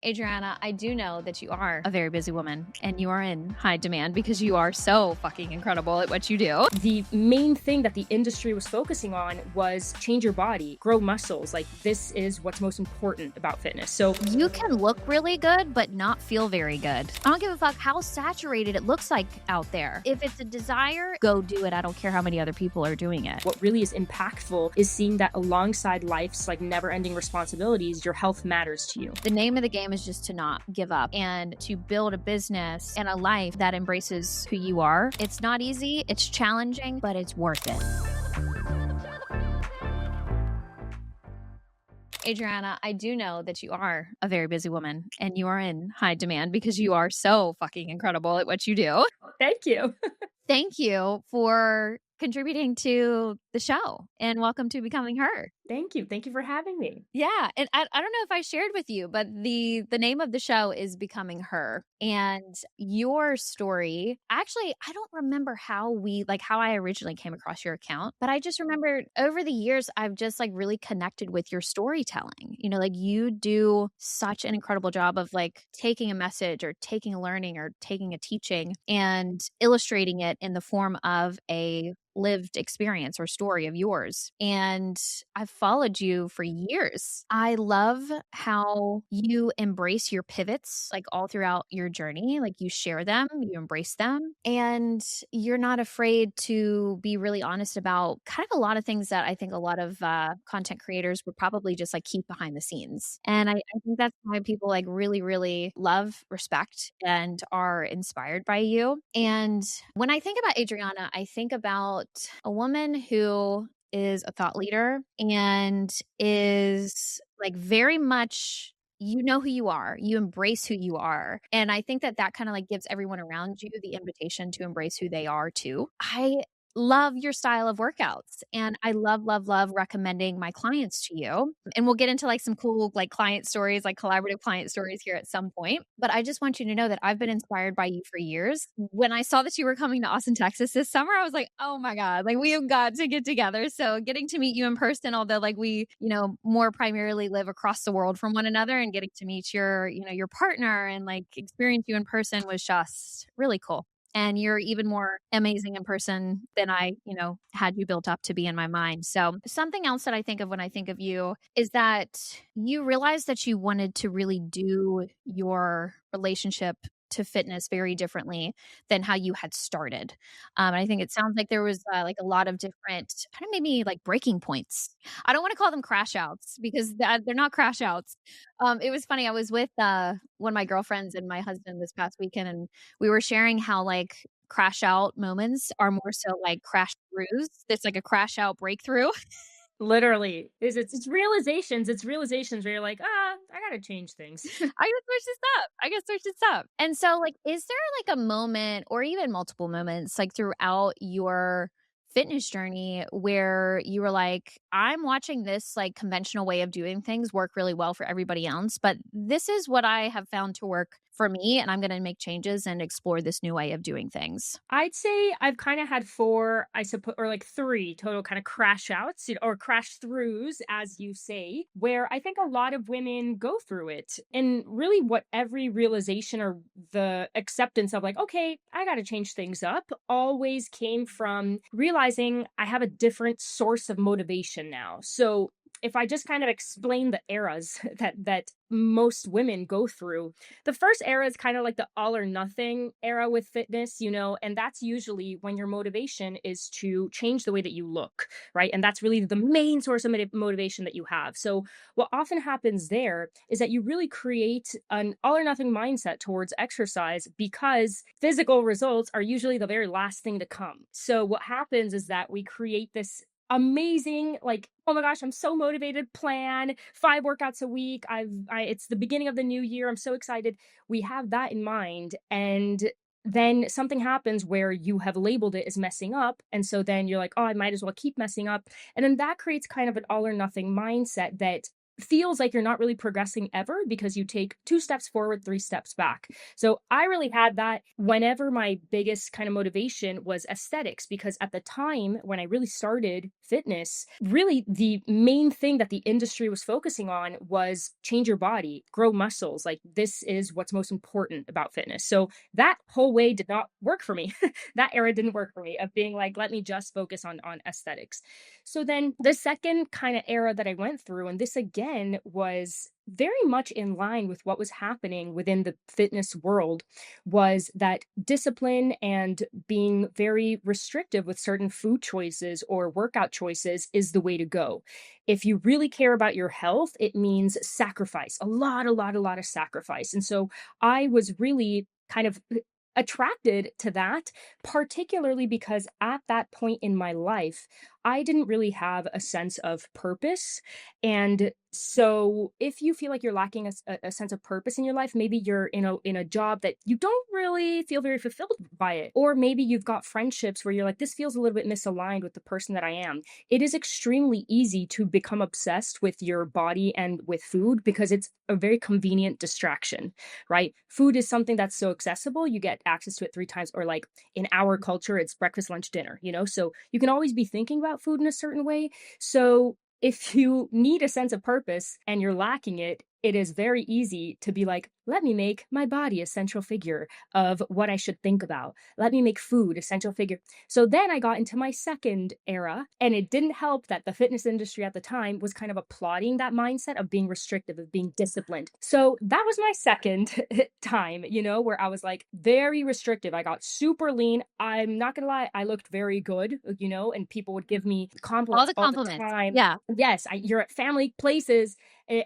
Adriana, I do know that you are a very busy woman and you are in high demand because you are so fucking incredible at what you do. The main thing that the industry was focusing on was change your body, grow muscles. Like, this is what's most important about fitness. So You can look really good, but not feel very good. I don't give a fuck how saturated it looks like out there. If it's a desire, go do it. I don't care how many other people are doing it. what really is impactful is seeing that alongside life's like never-ending responsibilities, your health matters to you. The name of the game is just to not give up and to build a business and a life that embraces who you are. It's not easy, it's challenging, but it's worth it. Adriana, I do know that you are a very busy woman and you are in high demand because you are so fucking incredible at what you do. Thank you. Thank you for contributing to the show and welcome to Becoming Her. Thank you. Thank you for having me. Yeah. And I don't know if I shared with you, but the name of the show is Becoming Her. And your story, actually, I don't remember how I originally came across your account, but I just remember over the years, I've just like really connected with your storytelling. You know, like you do such an incredible job of like taking a message or taking a learning or taking a teaching and illustrating it in the form of a lived experience or story of yours. And I've followed you for years. I love how you embrace your pivots like all throughout your journey. Like you share them, you embrace them, and you're not afraid to be really honest about kind of a lot of things that I think a lot of content creators would probably just like keep behind the scenes. And I think that's why people like really, really love, respect, and are inspired by you. And when I think about Adriana, I think about a woman who is a thought leader and is like very much, you know who you are, you embrace who you are. And I think that kind of like gives everyone around you the invitation to embrace who they are too. I love your style of workouts and I love, love, love recommending my clients to you. And we'll get into like some cool like client stories, like collaborative client stories here at some point. But I just want you to know that I've been inspired by you for years. When I saw that you were coming to Austin, Texas this summer, I was like, oh my God, like we have got to get together. So getting to meet you in person, although like we, more primarily live across the world from one another, and getting to meet your partner and like experience you in person was just really cool. And you're even more amazing in person than I, had you built up to be in my mind. So something else that I think of when I think of you is that you realized that you wanted to really do your relationship to fitness very differently than how you had started. And I think it sounds like there was like a lot of different kind of maybe like breaking points. I don't want to call them crash outs because they're not crash outs. It was funny. I was with one of my girlfriends and my husband this past weekend, and we were sharing how like crash out moments are more so like crash throughs. It's like a crash out breakthrough. Literally. It's realizations. It's realizations where you're like, I gotta change things. I gotta switch this up. And so like, is there like a moment or even multiple moments like throughout your fitness journey where you were like, I'm watching this like conventional way of doing things work really well for everybody else, but this is what I have found to work for me, and I'm going to make changes and explore this new way of doing things? I'd say I've kind of had four, I suppose, or like three total kind of crash outs, or crash throughs, as you say, where I think a lot of women go through it. And really, what every realization or the acceptance of like, okay, I got to change things up, always came from realizing I have a different source of motivation now. So if I just kind of explain the eras that most women go through, the first era is kind of like the all or nothing era with fitness, and that's usually when your motivation is to change the way that you look, right? And that's really the main source of motivation that you have. So what often happens there is that you really create an all or nothing mindset towards exercise because physical results are usually the very last thing to come. So what happens is that we create this amazing, like, oh my gosh, I'm so motivated plan, 5 workouts a week. It's the beginning of the new year. I'm so excited. We have that in mind. And then something happens where you have labeled it as messing up. And so then you're like, oh, I might as well keep messing up. And then that creates kind of an all or nothing mindset that feels like you're not really progressing ever because you take 2 steps forward, 3 steps back. So I really had that whenever my biggest kind of motivation was aesthetics, because at the time when I really started fitness, really the main thing that the industry was focusing on was change your body, grow muscles. Like this is what's most important about fitness. So that whole way did not work for me. That era didn't work for me of being like, let me just focus on aesthetics. So then the second kind of era that I went through, and this again was very much in line with what was happening within the fitness world, was that discipline and being very restrictive with certain food choices or workout choices is the way to go. If you really care about your health, it means sacrifice, a lot of sacrifice. And so I was really kind of attracted to that, particularly because at that point in my life, I didn't really have a sense of purpose. And so if you feel like you're lacking a sense of purpose in your life, maybe you're in a job that you don't really feel very fulfilled by it, or maybe you've got friendships where you're like, this feels a little bit misaligned with the person that I am. It is extremely easy to become obsessed with your body and with food because it's a very convenient distraction, right? Food is something that's so accessible. You get access to it 3 times, or like in our culture, it's breakfast, lunch, dinner, So you can always be thinking about food in a certain way. So if you need a sense of purpose and you're lacking it, it is very easy to be like, let me make my body a central figure of what I should think about. Let me make food a central figure. So then I got into my second era, and it didn't help that the fitness industry at the time was kind of applauding that mindset of being restrictive, of being disciplined. So that was my second time, where I was like very restrictive. I got super lean. I'm not gonna lie, I looked very good, and people would give me All compliments the all the compliments. time. Yeah. Yes, you're at family places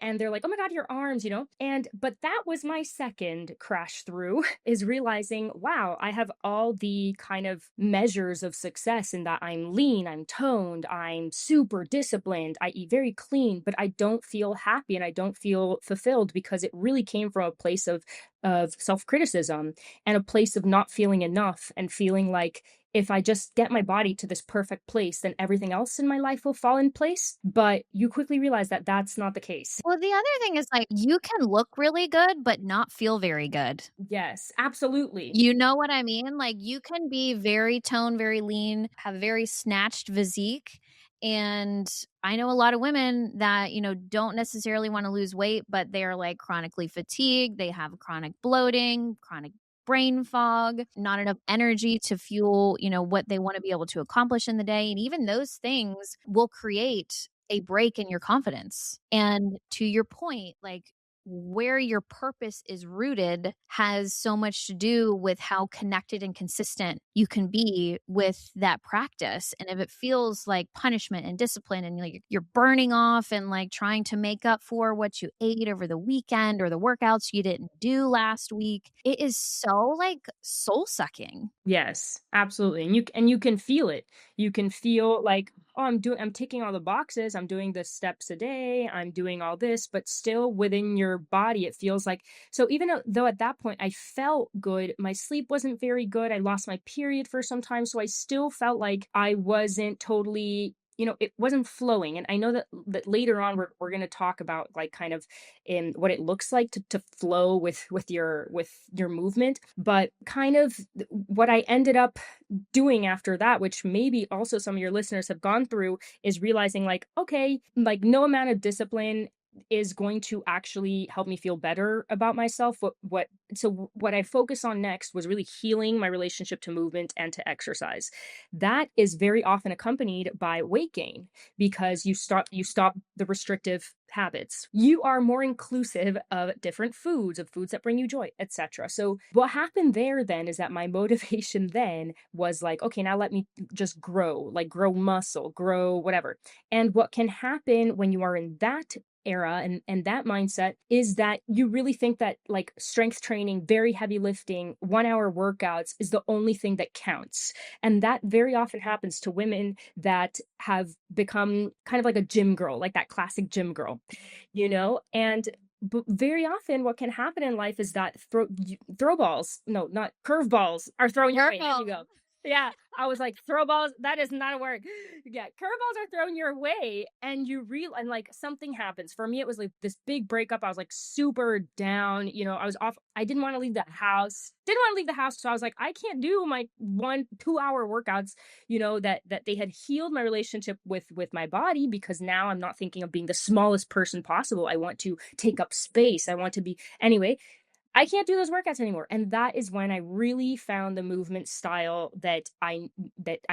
and they're like, "Oh my god, your arms," And but that was my second crash through is realizing, wow, I have all the kind of measures of success in that I'm lean, I'm toned, I'm super disciplined, I eat very clean, but I don't feel happy and I don't feel fulfilled because it really came from a place of self-criticism and a place of not feeling enough and feeling like if I just get my body to this perfect place, then everything else in my life will fall in place. But you quickly realize that that's not the case. Well, the other thing is, like, you can look really good, but not feel very good. Yes, absolutely. You know what I mean? Like, you can be very toned, very lean, have very snatched physique, and I know a lot of women that, don't necessarily wanna lose weight, but they are, like, chronically fatigued, they have chronic bloating, chronic brain fog, not enough energy to fuel, what they wanna be able to accomplish in the day, and even those things will create a break in your confidence. And to your point, like, where your purpose is rooted has so much to do with how connected and consistent you can be with that practice. And if it feels like punishment and discipline and like you're burning off and like trying to make up for what you ate over the weekend or the workouts you didn't do last week, it is so like soul sucking. Yes, absolutely. And you can feel it. You can feel like, oh, I'm ticking all the boxes. I'm doing the steps a day. I'm doing all this, but still within your body it feels like, so even though at that point I felt good, my sleep wasn't very good. I lost my period for some time, so I still felt like I wasn't totally, it wasn't flowing. And I know that later on we're going to talk about like kind of in what it looks like to flow with your movement, but kind of what I ended up doing after that, which maybe also some of your listeners have gone through, is realizing like, okay, like no amount of discipline is going to actually help me feel better about myself. What I focus on next was really healing my relationship to movement and to exercise. That is very often accompanied by weight gain because you stop the restrictive habits. You are more inclusive of different foods, of foods that bring you joy, etc. So what happened there then is that my motivation then was like, okay, now let me just grow, like grow muscle, grow whatever. And what can happen when you are in that era and that mindset is that you really think that like strength training, very heavy lifting, 1 hour workouts is the only thing that counts. And that very often happens to women that have become kind of like a gym girl, like that classic gym girl, and but very often what can happen in life is that throw balls, no, not curve balls, are thrown your way. There you Purple. go. Yeah, I was like, "Throw balls, that is not a word." Yeah, curveballs are thrown your way, and like, something happens. For me, it was, like, this big breakup. I was, like, super down, I was off. I didn't wanna leave the house. Didn't wanna leave the house, so I was like, "I can't do my 1, 2-hour workouts," that they had healed my relationship with my body, because now I'm not thinking of being the smallest person possible. I want to take up space. I want to be anyway, I can't do those workouts anymore. And that is when I really found the movement style that I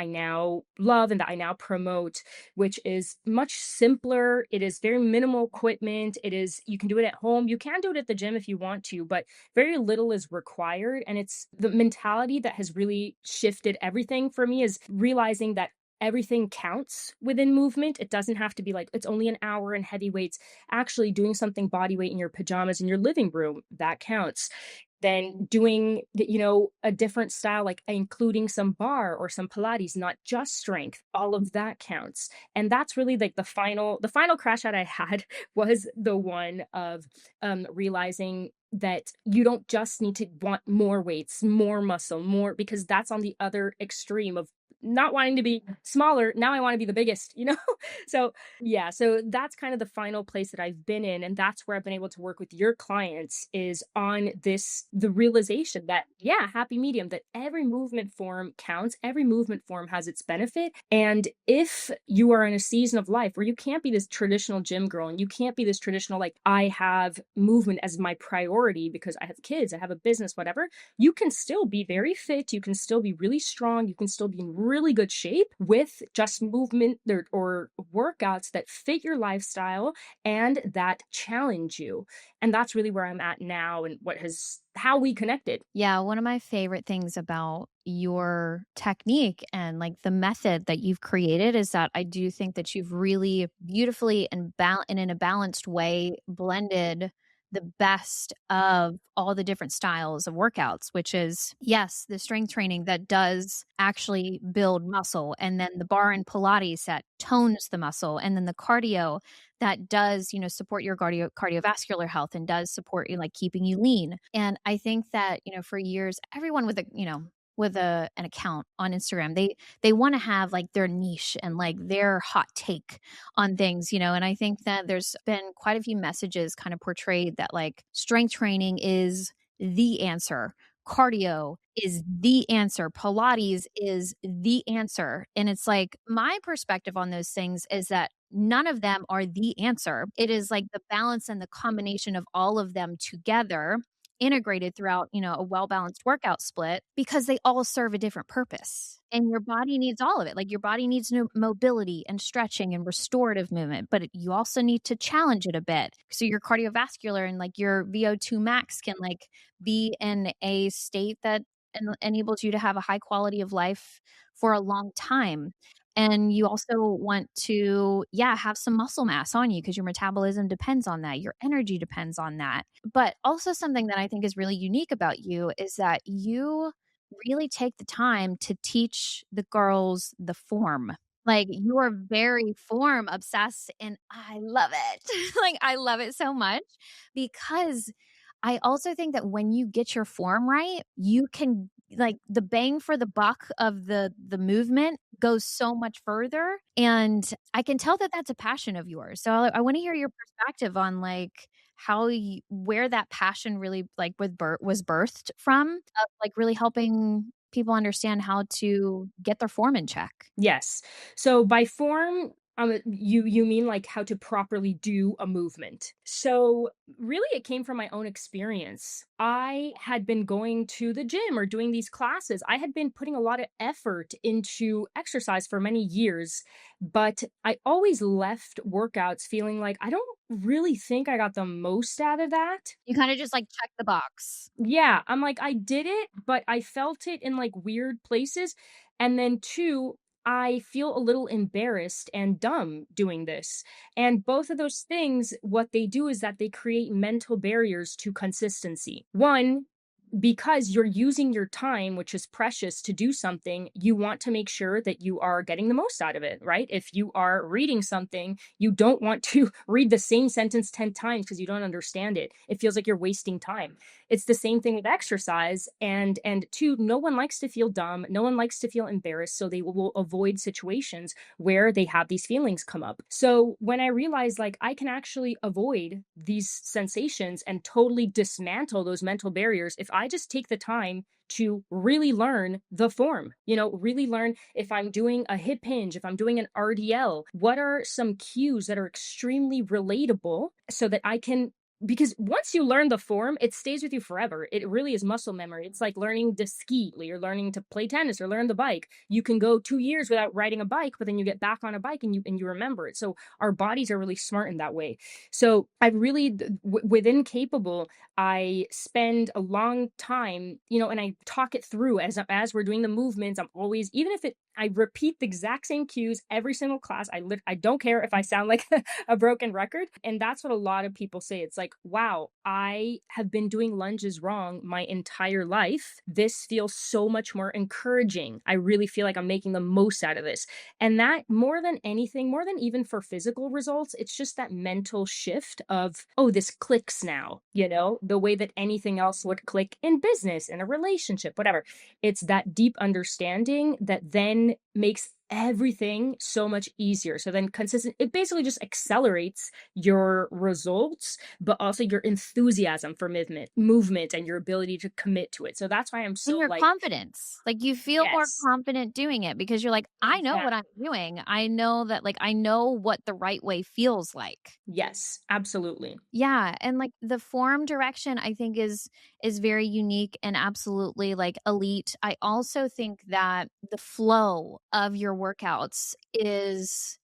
now love and that I now promote, which is much simpler. It is very minimal equipment. You can do it at home. You can do it at the gym if you want to, but very little is required. And it's the mentality that has really shifted everything for me, is realizing that everything counts within movement. It doesn't have to be like it's only an hour in heavy weights. Actually doing something body weight in your pajamas in your living room, that counts. Then doing a different style, like including some bar or some pilates, not just strength, all of that counts. And that's really like the final crash out I had was the one of realizing that you don't just need to want more weights, more muscle, more, because that's on the other extreme of not wanting to be smaller. Now I want to be the biggest. So yeah, so that's kind of the final place that I've been in, and that's where I've been able to work with your clients, is on the realization that, yeah, happy medium, that every movement form counts, every movement form has its benefit. And if you are in a season of life where you can't be this traditional gym girl, and you can't be this traditional, like, I have movement as my priority because I have kids, I have a business, whatever, you can still be very fit, you can still be really strong, you can still be in really good shape with just movement or workouts that fit your lifestyle and that challenge you. And that's really where I'm at now, and how we connected. Yeah, one of my favorite things about your technique and like the method that you've created is that I do think that you've really beautifully and in a balanced way blended the best of all the different styles of workouts, which is, yes, the strength training that does actually build muscle, and then the bar and Pilates that tones the muscle, and then the cardio that does, support your cardiovascular health and does support you, like keeping you lean. And I think that, for years, everyone with an account on Instagram, they want to have like their niche and like their hot take on things, and I think that there's been quite a few messages kind of portrayed that like strength training is the answer. Cardio is the answer. Pilates is the answer. And it's like my perspective on those things is that none of them are the answer. It is like the balance and the combination of all of them together, integrated throughout, a well-balanced workout split, because they all serve a different purpose. And your body needs all of it. Like your body needs mobility and stretching and restorative movement, but you also need to challenge it a bit. So your cardiovascular and like your VO2 max can like be in a state that enables you to have a high quality of life for a long time. And you also want to, yeah, have some muscle mass on you because your metabolism depends on that. Your energy depends on that. But also something that I think is really unique about you is that you really take the time to teach the girls the form. Like you are very form obsessed and I love it. Like I love it so much because I also think that when you get your form right, you can like the bang for the buck of the movement goes so much further, and I can tell that that's a passion of yours. So I wanna hear your perspective on, like, how you where that passion really, like, was birthed from, of, like, really helping people understand how to get their form in check. Yes. So by form, you mean like how to properly do a movement. So really it came from my own experience. I had been going to the gym or doing these classes. I had been putting a lot of effort into exercise for many years, but I always left workouts feeling like I don't really think I got the most out of that. You kinda just, like, check the box. Yeah, I'm like, I did it, but I felt it in like weird places. And then two, I feel a little embarrassed and dumb doing this. And both of those things, what they do is that they create mental barriers to consistency. One, because you're using your time, which is precious, to do something, you want to make sure that you are getting the most out of it, right? If you are reading something, you don't want to read the same sentence 10 times because you don't understand it. It feels like you're wasting time. It's the same thing with exercise. And two, no one likes to feel dumb. No one likes to feel embarrassed. So they will avoid situations where they have these feelings come up. So when I realized like I can actually avoid these sensations and totally dismantle those mental barriers if I just take the time to really learn the form, really learn if I'm doing a hip hinge, if I'm doing an RDL, what are some cues that are extremely relatable so that I can, because once you learn the form, it stays with you forever. It really is muscle memory. It's like learning to ski, or you're learning to play tennis or learn the bike. You can go 2 years without riding a bike, but then you get back on a bike and you remember it. So our bodies are really smart in that way. So I really, within Capable, I spend a long time, and I talk it through as we're doing the movements. I'm always, even if I repeat the exact same cues every single class. I don't care if I sound like a broken record. And that's what a lot of people say. It's like, wow, I have been doing lunges wrong my entire life. This feels so much more encouraging. I really feel like I'm making the most out of this. And that, more than anything, more than even for physical results, it's just that mental shift of, oh, this clicks now, the way that anything else would click in business, in a relationship, whatever. It's that deep understanding that then makes everything so much easier. So then consistent, it basically just accelerates your results, but also your enthusiasm for movement and your ability to commit to it. So that's why I'm And so your like, confidence, like, you feel more yes, confident doing it because you're like, "I know what I'm exactly. doing. I know that, like, I know what the right way feels like." Yes, absolutely. Yeah, and, like, the form direction I think is very unique and absolutely, like, elite. I also think that the flow of your workouts is,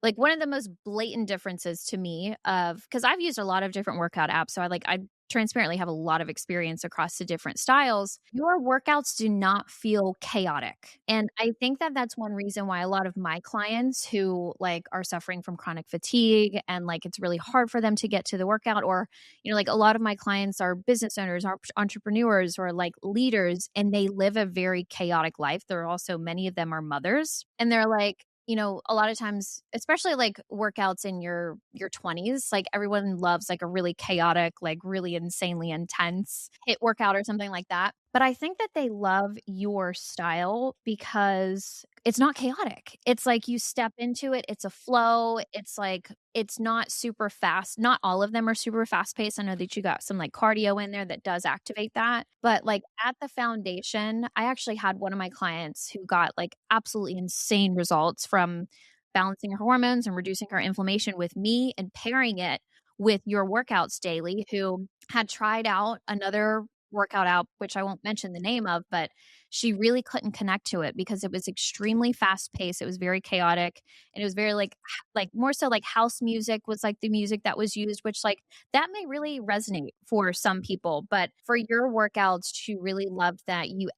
like, one of the most blatant differences to me of because 'cause I've used a lot of different workout apps, so I transparently have a lot of experience across the different styles. Your workouts do not feel chaotic, and I think that that's one reason why a lot of my clients who, like, are suffering from chronic fatigue and, like, it's really hard for them to get to the workout or, like, a lot of my clients are business owners, are entrepreneurs, or, like, leaders, and they live a very chaotic life. There are also many of them are mothers, and they're like, a lot of times, especially like workouts in your 20s, like everyone loves like a really chaotic, like really insanely intense hit workout or something like that. But I think that they love your style because it's not chaotic. It's like you step into it, it's a flow. It's like it's not super fast. Not all of them are super fast paced. I know that you got some like cardio in there that does activate that. But like at the foundation, I actually had one of my clients who got like absolutely insane results from balancing her hormones and reducing her inflammation with me and pairing it with your workouts daily, who had tried out another workout out, which I won't mention the name of, but she really couldn't connect to it because it was extremely fast paced. It was very chaotic and it was very like more so like house music was like the music that was used, which like that may really resonate for some people. But for your workouts, she really loved that you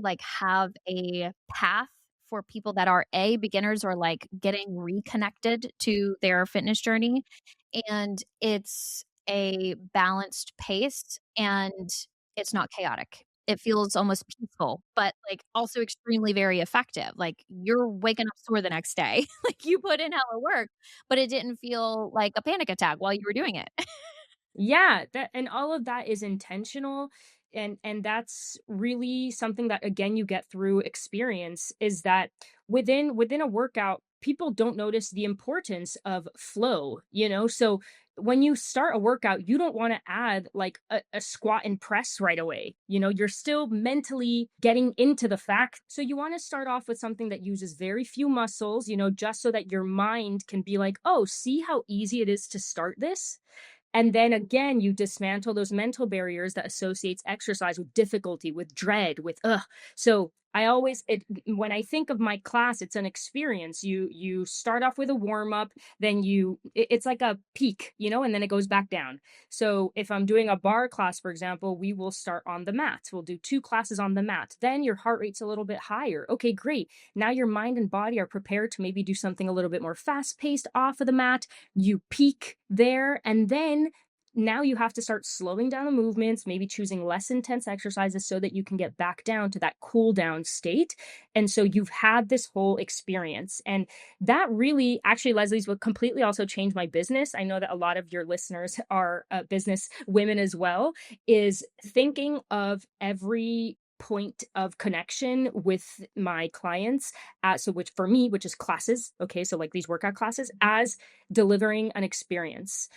like have a path for people that are beginners or like getting reconnected to their fitness journey. And it's a balanced pace and it's not chaotic. It feels almost peaceful, but, like, also extremely very effective. Like, you're waking up sore the next day. Like, you put in hella work, but it didn't feel like a panic attack while you were doing it. Yeah, that, and all of that is intentional, and that's really something that again you get through experience, is that within a workout, people don't notice the importance of flow, So when you start a workout, you don't want to add like a squat and press right away. You're still mentally getting into the fact. So you want to start off with something that uses very few muscles, just so that your mind can be like, oh, see how easy it is to start this. And then again, you dismantle those mental barriers that associates exercise with difficulty, with dread, with ugh. So I always when I think of my class, it's an experience. You start off with a warm up, then it's like a peak, and then it goes back down. So if I'm doing a bar class, for example, we will start on the mat. We'll do 2 classes on the mat. Then your heart rate's a little bit higher. Okay, great. Now your mind and body are prepared to maybe do something a little bit more fast paced off of the mat. You peak there, and then now you have to start slowing down the movements, maybe choosing less intense exercises so that you can get back down to that cool down state. And so you've had this whole experience. And that really, actually, Leslie's would completely also change my business. I know that a lot of your listeners are business women as well, is thinking of every point of connection with my clients, so which for me, which is classes, okay, so like these workout classes, as delivering an experience.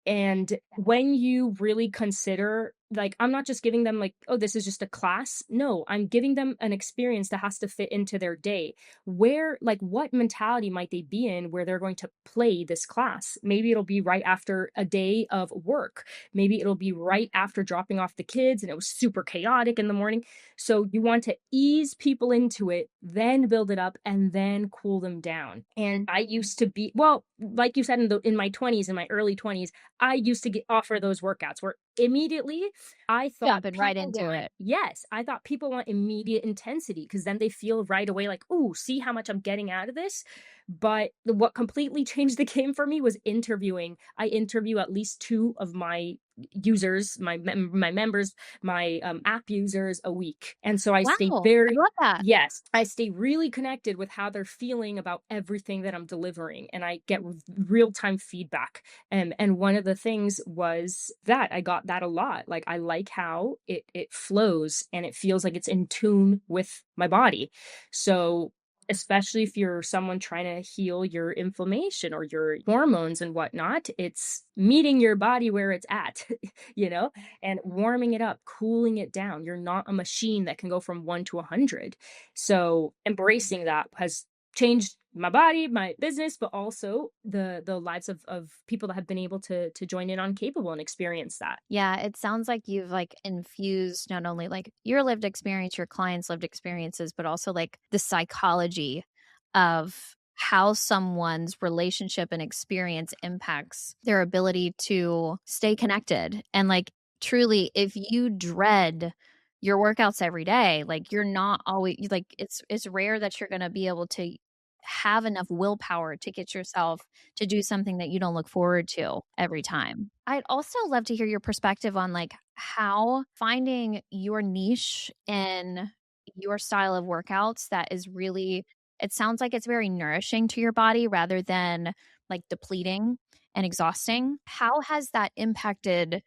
And when you really consider, like, I'm not just giving them like, oh, this is just a class. No, I'm giving them an experience that has to fit into their day. Where, like, what mentality might they be in where they're going to play this class? Maybe it'll be right after a day of work. Maybe it'll be right after dropping off the kids and it was super chaotic in the morning. So you want to ease people into it, then build it up, and then cool them down. And I used to be, well, like you said, in my 20s, in my early 20s, I used to offer those workouts where immediately I thought Jumping right people into want, it. yes, I thought people want immediate intensity because then they feel right away like, oh, see how much I'm getting out of this. But what completely changed the game for me was interviewing. I interview at least two of my users, my members, my app users a week. And so I stay Wow, I very, love that. yes, I stay really connected with how they're feeling about everything that I'm delivering. And I get real time feedback. And one of the things was that I got that a lot. Like I like how it flows and it feels like it's in tune with my body. So especially if you're someone trying to heal your inflammation or your hormones and whatnot, it's meeting your body where it's at, you know, and warming it up, cooling it down. You're not a machine that can go from 1 to 100. So embracing that has changed my body, my business, but also the lives of people that have been able to join in on Capable and experience that. Yeah, it sounds like you've like infused not only like your lived experience, your clients' lived experiences, but also like the psychology of how someone's relationship and experience impacts their ability to stay connected. And like truly, if you dread your workouts every day, like you're not always like it's rare that you're going to be able to have enough willpower to get yourself to do something that you don't look forward to every time. I'd also love to hear your perspective on like how finding your niche in your style of workouts that is really, it sounds like it's very nourishing to your body rather than like depleting and exhausting. How has that impacted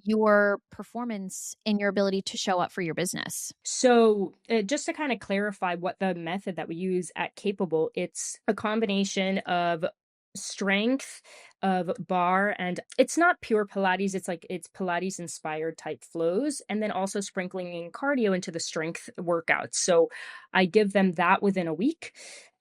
your performance and your ability to show up for your business? So, just to kind of clarify what the method that we use at Capable, it's a combination of strength, of bar, and it's not pure Pilates. It's like it's Pilates inspired type flows, and then also sprinkling in cardio into the strength workouts. So, I give them that within a week.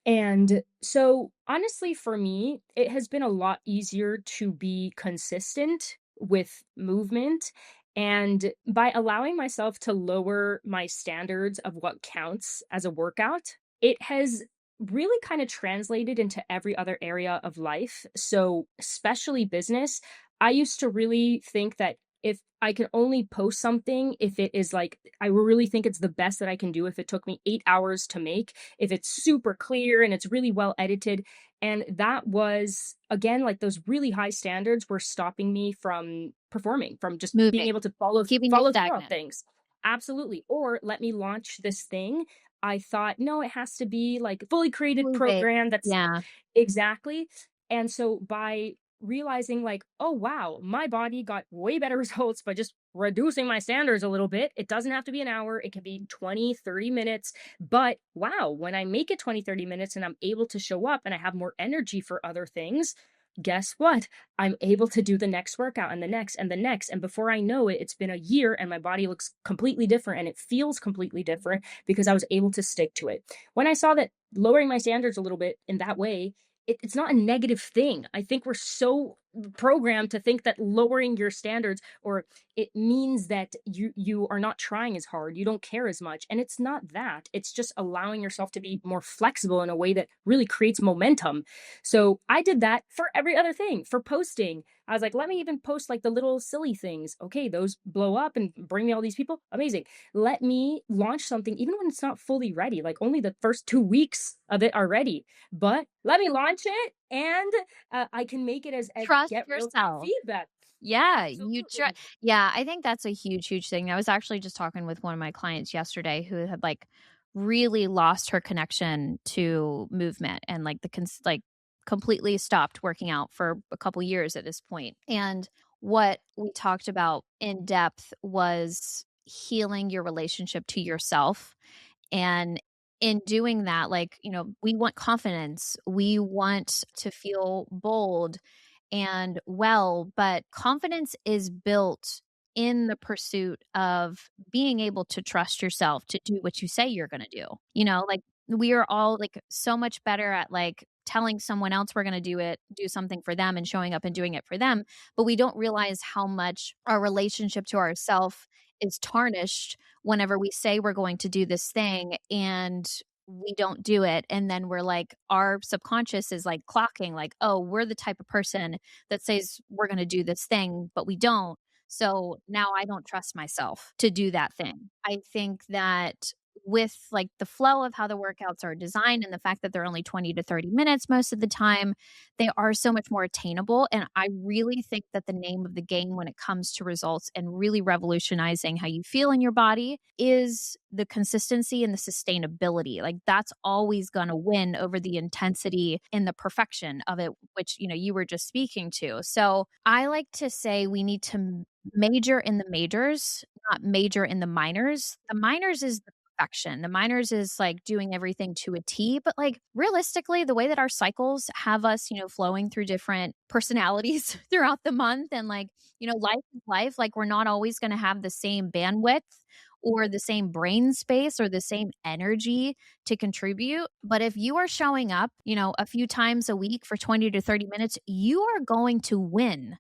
And so, honestly, for me, it has been a lot easier to be consistent with movement, and by allowing myself to lower my standards of what counts as a workout, it has really kind of translated into every other area of life. So, especially business, I used to really think that if I can only post something, if it is like, I really think it's the best that I can do if it took me 8 hours to make, if it's super clear and it's really well edited. And that was, again, like those really high standards were stopping me from performing, from just being Moving, able to follow keeping you follow through on stagnant. things. Absolutely. Or let me launch this thing. I thought, no, it has to be like fully created Move it. program that's Yeah. exactly. And so by realizing like, oh wow, my body got way better results by just reducing my standards a little bit. It doesn't have to be an hour, it can be 20, 30 minutes. But wow, when I make it 20, 30 minutes and I'm able to show up and I have more energy for other things, guess what? I'm able to do the next workout and the next and the next. And before I know it, it's been a year and my body looks completely different and it feels completely different because I was able to stick to it. When I saw that lowering my standards a little bit in that way, it's not a negative thing. I think we're so programmed to think that lowering your standards, or it means that you are not trying as hard, you don't care as much, and it's not that. It's just allowing yourself to be more flexible in a way that really creates momentum. So I did that for every other thing. For posting, I was like, let me even post like the little silly things. Okay, those blow up and bring me all these people. Amazing. Let me launch something even when it's not fully ready. Like only the first 2 weeks of it are ready, but let me launch it, and I can make it as Trust get real time yourself. feedback. Yeah, Absolutely. yeah, I think that's a huge, huge thing. I was actually just talking with one of my clients yesterday who had, like, really lost her connection to movement and, like, completely stopped working out for a couple years at this point. And what we talked about in depth was healing your relationship to yourself, and in doing that, like, we want confidence. We want to feel bold and well, but confidence is built in the pursuit of being able to trust yourself to do what you say you're going to do. Like, we are all like so much better at like telling someone else we're going to do something for them and showing up and doing it for them, but we don't realize how much our relationship to ourself is tarnished whenever we say we're going to do this thing and we don't do it. And then we're like, our subconscious is like clocking, like, oh, we're the type of person that says we're going to do this thing, but we don't. So now I don't trust myself to do that thing. I think that with like the flow of how the workouts are designed and the fact that they're only 20 to 30 minutes most of the time, they are so much more attainable. And I really think that the name of the game when it comes to results and really revolutionizing how you feel in your body is the consistency and the sustainability. Like, that's always going to win over the intensity and the perfection of it, which, you were just speaking to. So I like to say we need to major in the majors, not major in the minors. The minors is the perfection. The minors is like doing everything to a T, but like realistically, the way that our cycles have us, flowing through different personalities throughout the month, and like, life is life. Like, we're not always going to have the same bandwidth or the same brain space or the same energy to contribute. But if you are showing up, a few times a week for 20 to 30 minutes, you are going to win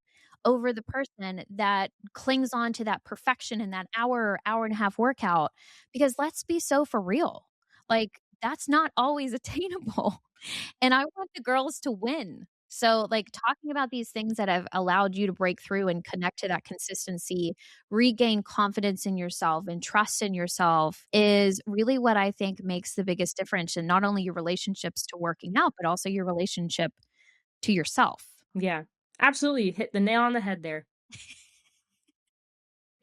over the person that clings on to that perfection in that hour and a half workout. Because let's be so for real. Like, that's not always attainable. And I want the girls to win. So, like, talking about these things that have allowed you to break through and connect to that consistency, regain confidence in yourself and trust in yourself is really what I think makes the biggest difference in not only your relationships to working out, but also your relationship to yourself. Yeah. Absolutely. Hit the nail on the head there.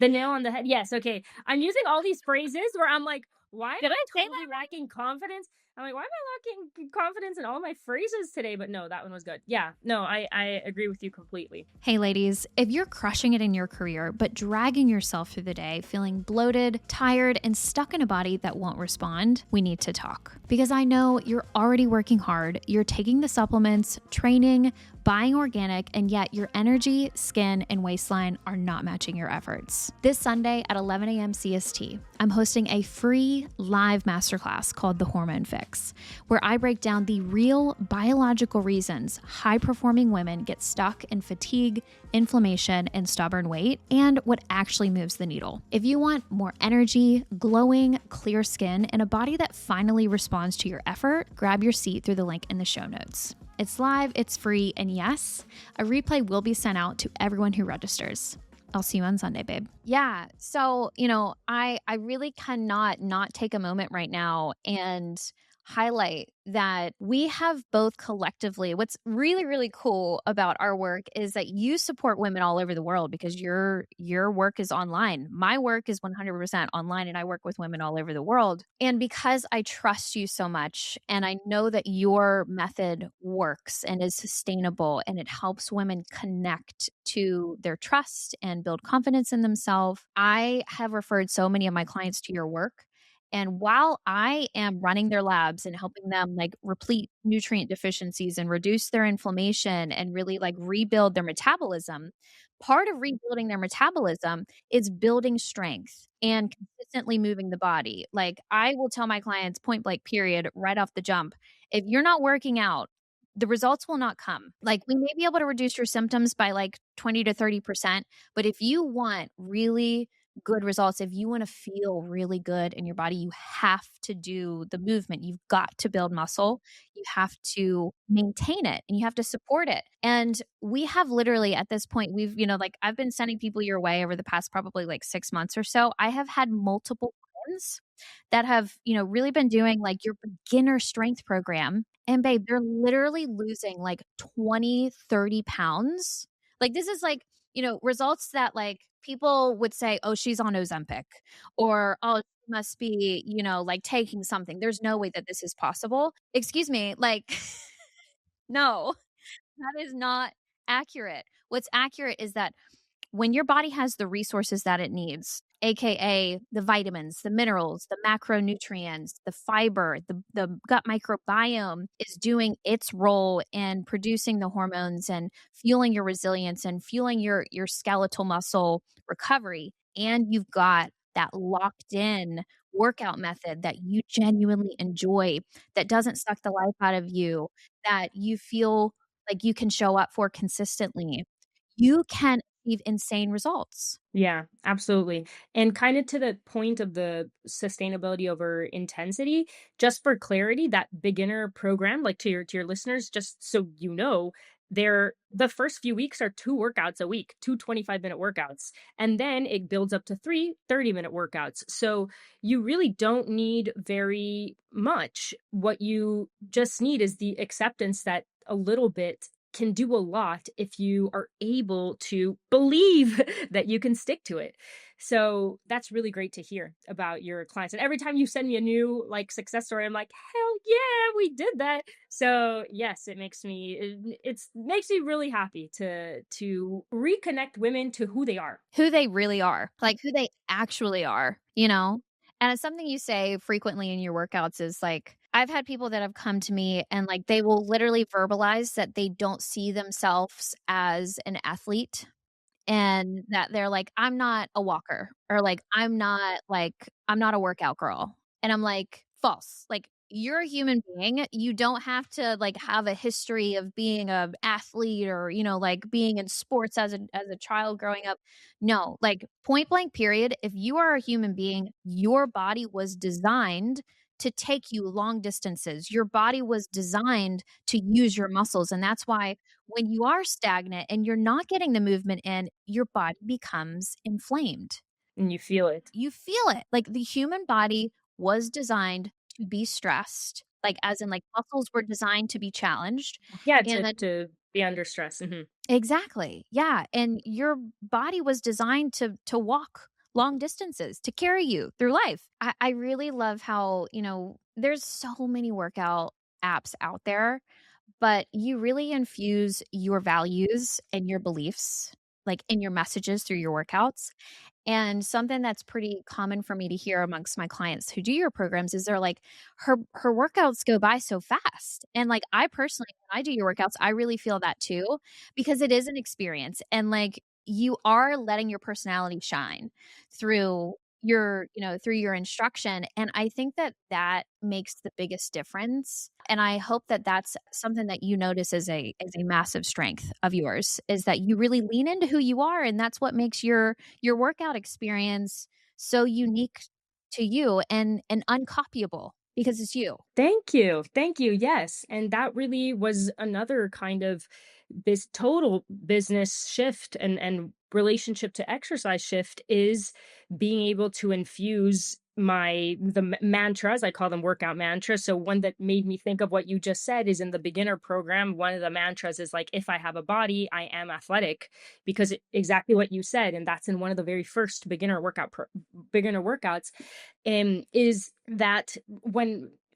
The nail on the head. Yes, okay. I'm using all these phrases where I'm like, "Why am Did I I say totally that right? lacking confidence?" I'm like, "Why am I lacking confidence in all my phrases today?" But no, that one was good. Yeah, no, I agree with you completely. Hey, ladies, if you're crushing it in your career, but dragging yourself through the day, feeling bloated, tired, and stuck in a body that won't respond, we need to talk. Because I know you're already working hard, you're taking the supplements, training, buying organic, and yet your energy, skin, and waistline are not matching your efforts. This Sunday at 11 a.m. CST, I'm hosting a free live masterclass called The Hormone Fix, where I break down the real biological reasons high-performing women get stuck in fatigue, inflammation, and stubborn weight, and what actually moves the needle. If you want more energy, glowing, clear skin, and a body that finally responds to your effort, grab your seat through the link in the show notes. It's live, it's free, and yes, a replay will be sent out to everyone who registers. I'll see you on Sunday, babe. Yeah. So, I really cannot not take a moment right now and highlight that we have both collectively. What's really, really cool about our work is that you support women all over the world because your work is online. My work is 100% online, and I work with women all over the world. And because I trust you so much and I know that your method works and is sustainable and it helps women connect to their trust and build confidence in themselves, I have referred so many of my clients to your work. And while I am running their labs and helping them like replete nutrient deficiencies and reduce their inflammation and really like rebuild their metabolism, part of rebuilding their metabolism is building strength and consistently moving the body. Like, I will tell my clients point blank period right off the jump, if you're not working out, the results will not come. Like, we may be able to reduce your symptoms by like 20 to 30%, but if you want really good results, if you want to feel really good in your body, you have to do the movement. You've got to build muscle. You have to maintain it and you have to support it. And we have literally at this point, we've, like, I've been sending people your way over the past probably like 6 months or so. I have had multiple friends that have, really been doing like your beginner strength program. And babe, they're literally losing like 20, 30 pounds. Like, this is like results that like people would say, "Oh, she's on Ozempic," or "Oh, she must be, like taking something. There's no way that this is possible." Excuse me, like no, that is not accurate. What's accurate is that when your body has the resources that it needs, AKA the vitamins, the minerals, the macronutrients, the fiber, the gut microbiome is doing its role in producing the hormones and fueling your resilience and fueling your skeletal muscle recovery. And you've got that locked in workout method that you genuinely enjoy, that doesn't suck the life out of you, that you feel like you can show up for consistently. You can achieve insane results. Yeah, absolutely. And kind of to the point of the sustainability over intensity, just for clarity, that beginner program, like to your listeners, just so you know, the first few weeks are two workouts a week, two 25-minute workouts. And then it builds up to three 30-minute workouts. So you really don't need very much. What you just need is the acceptance that a little bit can do a lot if you are able to believe that you can stick to it. So that's really great to hear about your clients. And every time you send me a new like success story, I'm like, hell yeah, we did that. So yes, it makes me really happy to reconnect women to who they are. Who they really are, like who they actually are, you know? And it's something you say frequently in your workouts is like, I've had people that have come to me and like they will literally verbalize that they don't see themselves as an athlete and that they're like, "I'm not a walker," or like, I'm not a workout girl." And I'm like, "False. Like, you're a human being. You don't have to, like, have a history of being a athlete or, like, being in sports as a child growing up. No, like, point blank period, if you are a human being, your body was designed to take you long distances. Your body was designed to use your muscles, and that's why when you are stagnant and you're not getting the movement in, your body becomes inflamed. And you feel it. You feel it. Like the human body was designed to be stressed, like as in like muscles were designed to be challenged. Yeah, And then to be under stress. exactly. Yeah. And your body was designed to walk long distances, to carry you through life. I really love how, there's so many workout apps out there, but you really infuse your values and your beliefs, like, in your messages through your workouts, and something that's pretty common for me to hear amongst my clients who do your programs is they're like, "Her workouts go by so fast." And, like, I personally, when I do your workouts, I really feel that too because it is an experience, and, like, you are letting your personality shine through through your instruction, and I think that that makes the biggest difference, and I hope that that's something that you notice as a massive strength of yours, is that you really lean into who you are, and that's what makes your workout experience so unique to you and uncopyable because it's you. Thank you. Thank you. Yes. And that really was another kind of total business shift and relationship to exercise shift is being able to infuse mantras. I call them workout mantras. So one that made me think of what you just said is in the beginner program. One of the mantras is like, if I have a body, I am athletic, because exactly what you said. And that's in one of the very first beginner workouts, is that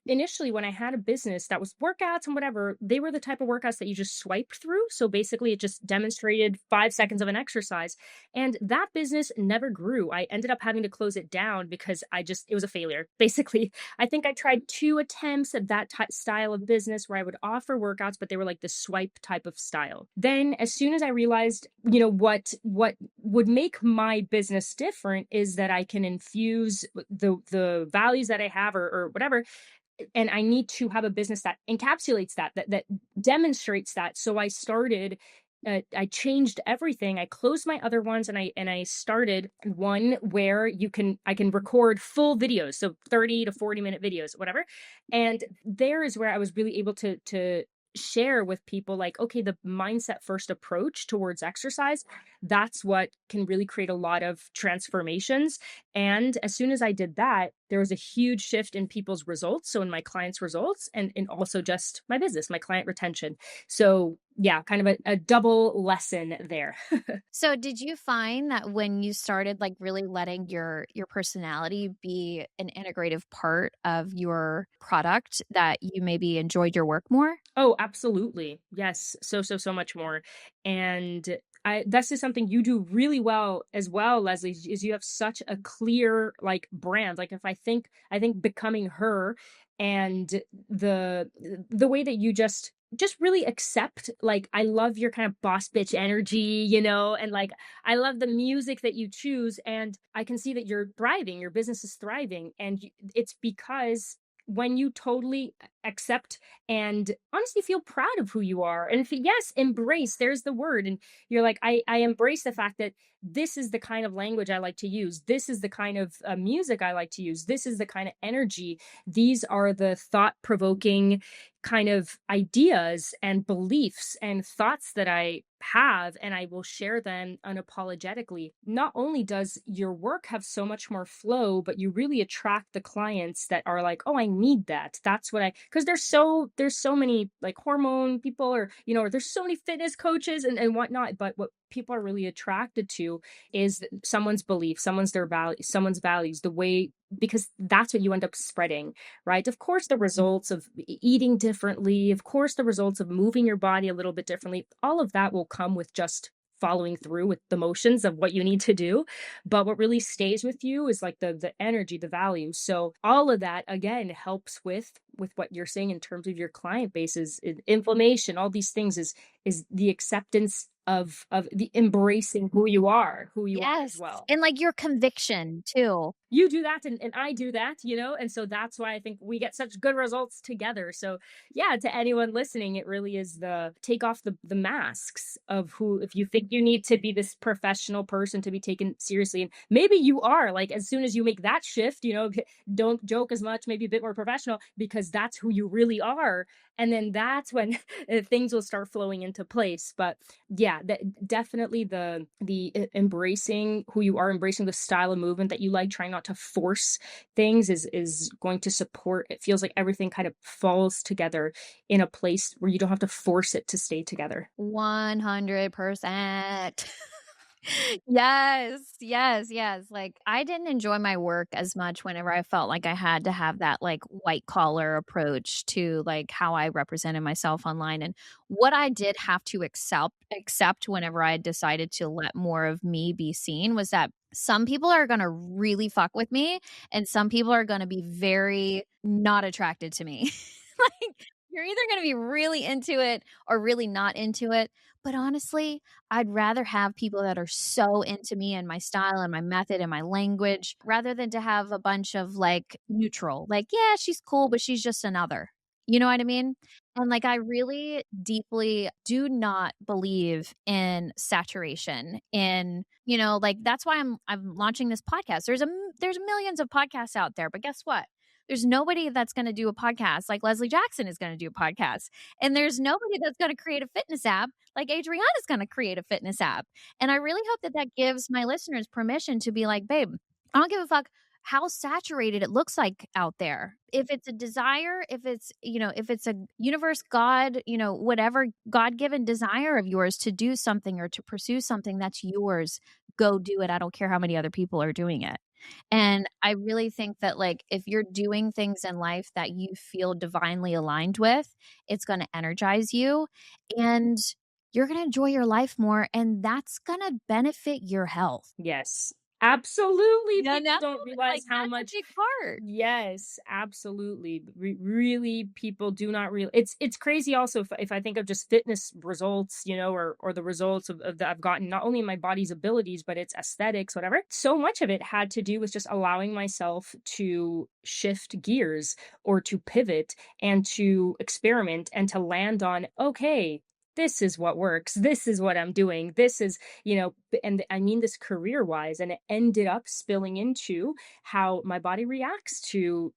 initially when I had a business that was workouts and whatever, they were the type of workouts that you just swiped through. So basically it just demonstrated 5 seconds of an exercise. And that business never grew. I ended up having to close it down because it was a failure. Basically, I think I tried two attempts at that style of business where I would offer workouts, but they were like the swipe type of style. Then as soon as I realized, what would make my business different is that I can infuse the values that I have, or whatever, and I need to have a business that encapsulates that demonstrates that. So I changed everything. I closed my other ones, and I started one where I can record full videos, so 30 to 40-minute videos, whatever. And there is where I was really able to share with people like, okay, the mindset first approach towards exercise, that's what can really create a lot of transformations. And as soon as I did that, there was a huge shift in people's results. So in my clients' results and also just my business, my client retention. So yeah, kind of a double lesson there. So did you find that when you started like really letting your personality be an integrative part of your product that you maybe enjoyed your work more? Oh, absolutely. Yes. So much more. And this is something you do really well as well, Leslie, is you have such a clear like brand. Like if I think becoming her and the the way that you just really accept, like I love your kind of boss bitch energy, and like I love the music that you choose, and I can see that you're thriving, your business is thriving, and it's because when you totally accept and honestly feel proud of who you are, and yes, embrace, there's the word, and you're like, I embrace the fact that this is the kind of language I like to use, this is the kind of music I like to use, this is the kind of energy, these are the thought provoking kind of ideas and beliefs and thoughts that I have, and I will share them unapologetically. Not only does your work have so much more flow, but you really attract the clients that are like, "Oh, I need that." That's what I because there's so many like hormone people, or or there's so many fitness coaches and whatnot, but what people are really attracted to is someone's belief, someone's values, the way, because that's what you end up spreading, right? Of course, the results of eating differently, of course, the results of moving your body a little bit differently, all of that will come with just following through with the motions of what you need to do. But what really stays with you is like the energy, the value. So all of that again helps with what you're saying in terms of your client bases, inflammation, all these things is the acceptance of the embracing who you are as Yes. well. And like your conviction too. You do that and I do that, and so that's why I think we get such good results together. So yeah, to anyone listening, it really is the take off the masks of who, if you think you need to be this professional person to be taken seriously, and maybe you are, like as soon as you make that shift, don't joke as much, maybe a bit more professional, because that's who you really are, and then that's when things will start flowing into place. But yeah, definitely the embracing who you are, embracing the style of movement that you like, trying not to force things is going to support, it feels like everything kind of falls together in a place where you don't have to force it to stay together. 100%. Yes, yes, yes. Like, I didn't enjoy my work as much whenever I felt like I had to have that, like, white collar approach to, like, how I represented myself online, and what I did have to accept whenever I decided to let more of me be seen was that some people are gonna really fuck with me, and some people are gonna be very not attracted to me. Like, you're either gonna be really into it or really not into it, but honestly, I'd rather have people that are so into me and my style and my method and my language rather than to have a bunch of like neutral, like, yeah, she's cool, but she's just another. You know what I mean? And like, I really deeply do not believe in saturation. Like that's why I'm launching this podcast. There's millions of podcasts out there, but guess what? There's nobody that's going to do a podcast like Leslie Jackson is going to do a podcast. And there's nobody that's going to create a fitness app like Adriana's going to create a fitness app. And I really hope that that gives my listeners permission to be like, babe, I don't give a fuck how saturated it looks like out there. If it's a desire, if it's a universe, God, whatever God given desire of yours to do something or to pursue something that's yours, go do it. I don't care how many other people are doing it. And I really think that, like, if you're doing things in life that you feel divinely aligned with, it's going to energize you and you're going to enjoy your life more. And that's going to benefit your health. Yes, absolutely. You People know, don't realize like how that's a much. big part. Yes, absolutely. Really, people do not real. It's crazy. Also, if I think of just fitness results, or the results of that I've gotten, not only in my body's abilities, but its aesthetics, whatever. So much of it had to do with just allowing myself to shift gears or to pivot and to experiment and to land on, okay, this is what works. This is what I'm doing. This is, and I mean this career wise, and it ended up spilling into how my body reacts to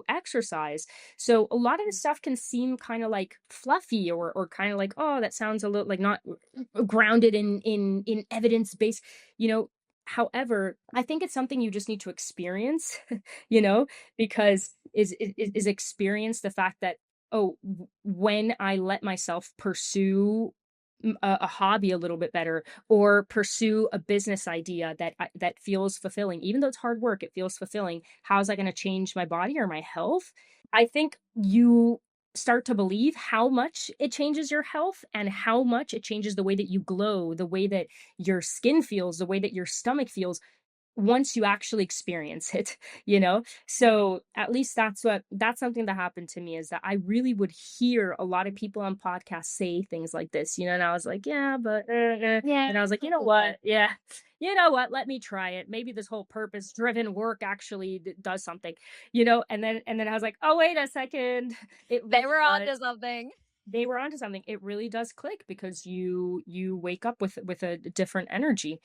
exercise. So a lot of this stuff can seem kind of like fluffy, or kind of like, oh, that sounds a little like not grounded in evidence based, you know However, I think it's something you just need to experience, you know, because is experience the fact that, oh, when I let myself pursue a hobby a little bit better, or pursue a business idea that feels fulfilling, even though it's hard work, it feels fulfilling. How is that going to change my body or my health? I think you start to believe how much it changes your health and how much it changes the way that you glow, the way that your skin feels, the way that your stomach feels once you actually experience it, you know? So at least that's something that happened to me, is that I really would hear a lot of people on podcasts say things like this, and I was like, yeah, but Yeah. and I was like, you know what? Yeah. You know what? Let me try it. Maybe this whole purpose driven work actually does something, and then I was like, oh, wait a second. It They really were does. onto something. They were onto something. It really does click because you wake up with a different energy,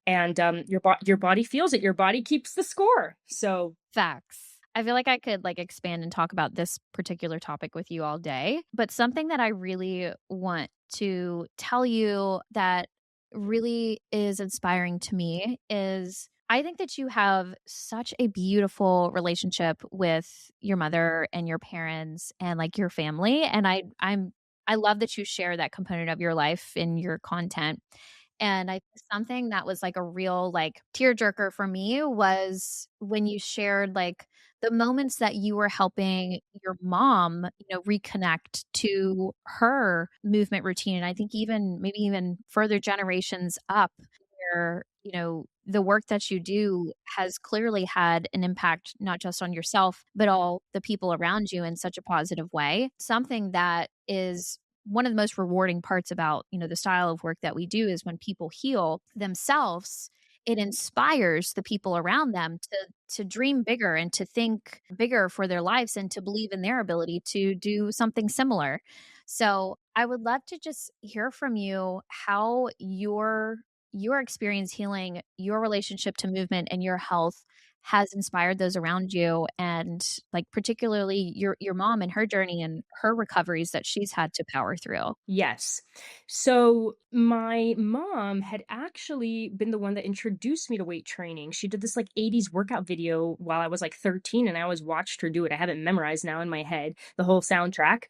and your body feels it. Your body keeps the score. So Facts. I feel like I could like expand and talk about this particular topic with you all day, but something that I really want to tell you that really is inspiring to me is I think that you have such a beautiful relationship with your mother and your parents and like your family, and I love that you share that component of your life in your content. And I something that was like a real like tearjerker for me was when you shared like the moments that you were helping your mom, reconnect to her movement routine. And I think even maybe even further generations up where, the work that you do has clearly had an impact not just on yourself, but all the people around you in such a positive way. Something that is one of the most rewarding parts about, the style of work that we do is when people heal themselves, it inspires the people around them to dream bigger and to think bigger for their lives and to believe in their ability to do something similar. So, I would love to just hear from you how your experience healing your relationship to movement and your health has inspired those around you, and like particularly your mom and her journey and her recoveries that she's had to power through. yes. So my mom had actually been the one that introduced me to weight training. She did this like 80s workout video while I was like 13, and I always watched her do it. I have it memorized now in my head, the whole soundtrack.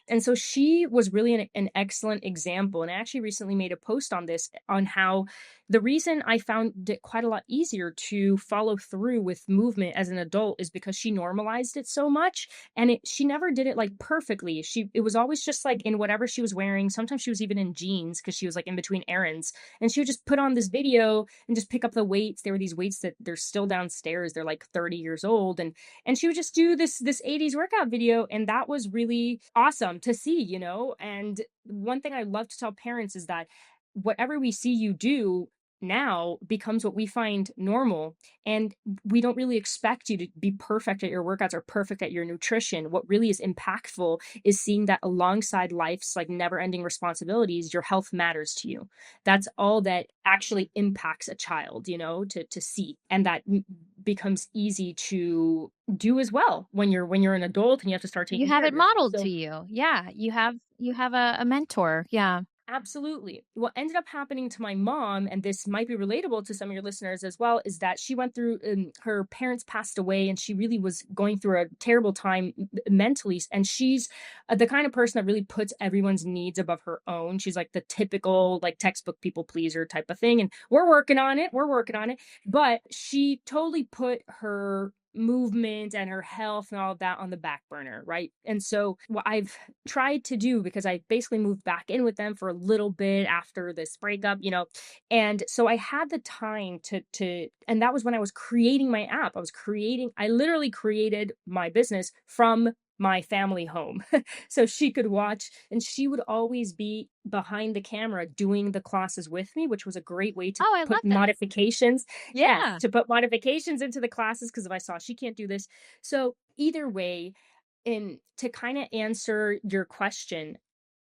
And so she was really an excellent example. And I actually recently made a post on this, on how the reason I found it quite a lot easier to follow through with movement as an adult is because she normalized it so much, and she never did it like perfectly. It was always just like in whatever she was wearing. Sometimes she was even in jeans because she was like in between errands, and she would just put on this video and just pick up the weights. There were these weights that they're still downstairs, they're like 30 years old, and she would just do this 80s workout video, and that was really awesome to see, and one thing I love to tell parents is that whatever we see you do now becomes what we find normal, and we don't really expect you to be perfect at your workouts or perfect at your nutrition. What really is impactful is seeing that alongside life's like never ending responsibilities, your health matters to you. That's all that actually impacts a child, to see, and that becomes easy to do as well when you're an adult and you have to start You taking have care it of yourself. modeled to So you. Yeah, you have a mentor. Yeah. absolutely. What ended up happening to my mom, and this might be relatable to some of your listeners as well, is that she went through, her parents passed away, and she really was going through a terrible time mentally. And she's the kind of person that really puts everyone's needs above her own. She's like the typical, like textbook people pleaser type of thing. And we're working on it. We're working on it. But she totally put her movement and her health and all of that on the back burner, right? And so what I've tried to do, because I basically moved back in with them for a little bit after this breakup, and so I had the time and that was when I was creating my app. I literally created my business from my family home so she could watch, and she would always be behind the camera doing the classes with me, which was a great way to Oh, I love put this. modifications. Yes, Yeah. to put modifications into the classes, because if I saw she can't do this. So either way, and to kind of answer your question,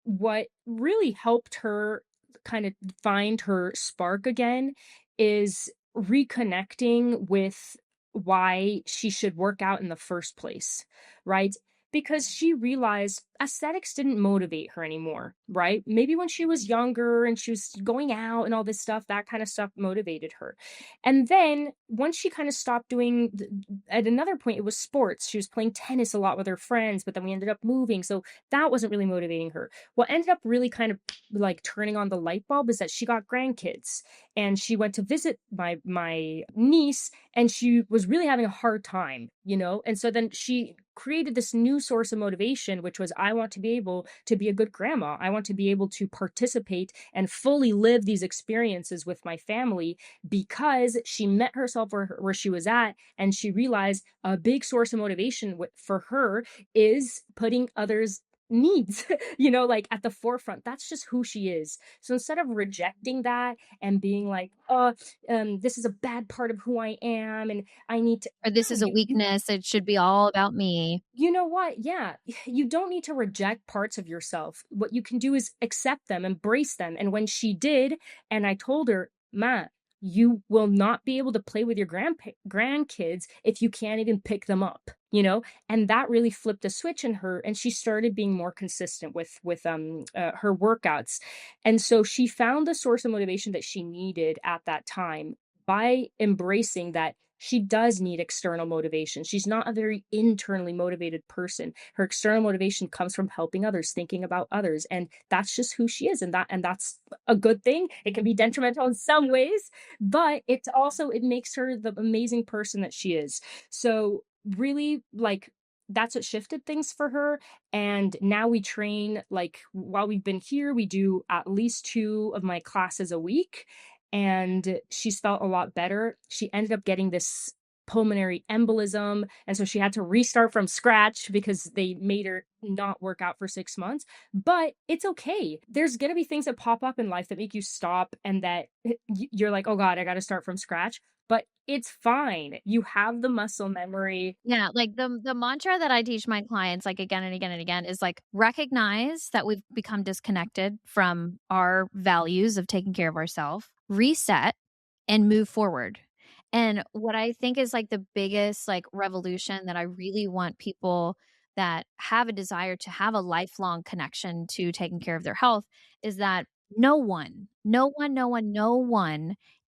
what really helped her kind of find her spark again is reconnecting with why she should work out in the first place, right? because she realized aesthetics didn't motivate her anymore, right? Maybe when she was younger and she was going out and all this stuff, that kind of stuff motivated her. And then once she kind of stopped doing, at another point, it was sports. She was playing tennis a lot with her friends, but then we ended up moving. So that wasn't really motivating her. What ended up really kind of like turning on the light bulb is that she got grandkids and she went to visit my niece, and she was really having a hard time, and so then she created this new source of motivation, which was, I want to be able to be a good grandma. I want to be able to participate and fully live these experiences with my family, because she met herself where she was at, and she realized a big source of motivation for her is putting others needs like at the forefront. That's just who she is. So instead of rejecting that and being like, this is a bad part of who I am and I need to, Or this no, is a weakness. It should be all about me. you know what? Yeah, you don't need to reject parts of yourself. What you can do is accept them, embrace them. And when she did, and I told her, Ma, you will not be able to play with your grandkids if you can't even pick them up, and that really flipped a switch in her, and she started being more consistent with her workouts. And so she found the source of motivation that she needed at that time by embracing that she does need external motivation. She's not a very internally motivated person. Her external motivation comes from helping others, thinking about others, and that's just who she is, and that's a good thing. It can be detrimental in some ways, but it makes her the amazing person that she is. So really, like, that's what shifted things for her. And now we train, like, while we've been here, we do at least two of my classes a week, and she's felt a lot better. She ended up getting this pulmonary embolism, and so she had to restart from scratch because they made her not work out for 6 months. But it's okay. There's going to be things that pop up in life that make you stop, and that you're like, "Oh god, I got to start from scratch." But it's fine. You have the muscle memory. Yeah, like the mantra that I teach my clients, like, again and again and again, is like, recognize that we've become disconnected from our values of taking care of ourselves, reset, and move forward. And what I think is like the biggest like revolution that I really want people that have a desire to have a lifelong connection to taking care of their health is that no one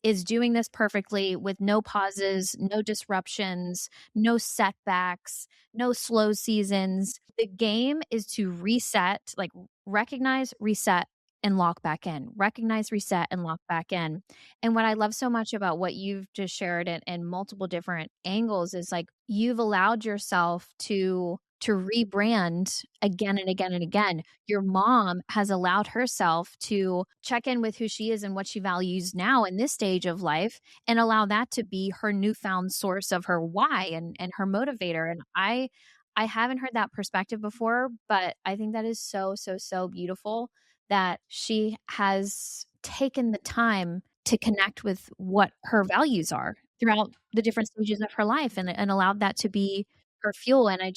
is doing this perfectly with no pauses, no disruptions, no setbacks, no slow seasons. The game is to reset, like, recognize, reset, and lock back in. Recognize, reset, and lock back in. And what I love so much about what you've just shared in multiple different angles is like you've allowed yourself to rebrand again and again and again. Your mom has allowed herself to check in with who she is and what she values now in this stage of life, and allow that to be her newfound source of her why and her motivator. And I haven't heard that perspective before, but I think that is so, so, so beautiful that she has taken the time to connect with what her values are throughout the different stages of her life, and allowed that to be her fuel. And I